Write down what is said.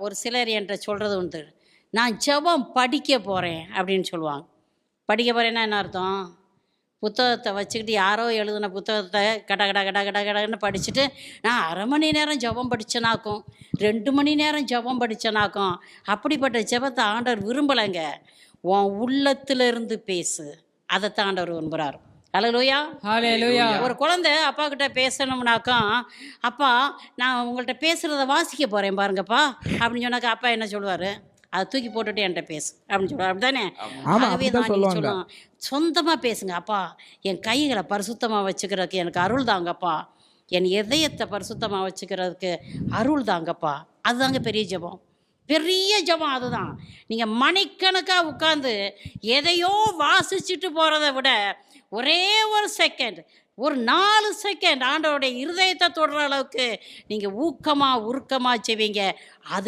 ஒரு சிலர் என்கிட்ட சொல்கிறது உண்டு, நான் ஜெபம் படிக்க போகிறேன் அப்படின்னு சொல்லுவாங்க. படிக்க போகிறேன்னா என்ன அர்த்தம்? புத்தகத்தை வச்சுக்கிட்டு யாரோ எழுதின புத்தகத்தை கட கட கட கட கடன்னு படிச்சுட்டு, நான் 1/2 மணி நேரம் ஜெபம் படித்தேனாக்கும், 2 மணி நேரம் ஜெபம் படித்தேனாக்கும். அப்படிப்பட்ட ஜெபத்தை ஆண்டவர் விரும்பலைங்க. உன் உள்ளத்திலிருந்து பேசு, அதைத்தான் ஆண்டவர் விரும்புகிறார். ஹல்லேலூயா. ஹalleluya. ஒரு குழந்தை அப்பா கிட்ட பேசணும்னாக்கா, அப்பா நான் உங்கள்கிட்ட பேசுகிறத வாசிக்க போகிறேன் பாருங்கப்பா அப்படின்னு சொன்னாக்கா, அப்பா என்ன சொல்லுவார்? அதை தூக்கி போட்டுட்டு என்கிட்ட பேசு அப்படின்னு சொல்லுவார். அப்படித்தானே? ஆமா, ஆகவே அப்படிதான் தான் நீங்கள் சொல்லுவாங்க. சொல்லுவோம், சொந்தமாக பேசுங்க. அப்பா என் கைகளை பரிசுத்தமாக வச்சுக்கிறதுக்கு எனக்கு அருள் தாங்கப்பா, என் இதயத்தை பரிசுத்தமாக வச்சுக்கிறதுக்கு அருள் தாங்கப்பா. அதுதாங்க பெரிய ஜெபம். பெரிய ஜெபம் அதுதான். நீங்கள் மணிக்கணக்காக உட்காந்து எதையோ வாசிச்சுட்டு போகிறத விட ஒரே ஒரு செகண்ட், ஒரு 4 செகண்ட் ஆண்டவருடைய இருதயத்தை தொடுற அளவுக்கு நீங்கள் ஊக்கமாக உருக்கமாக செய்வீங்க. அது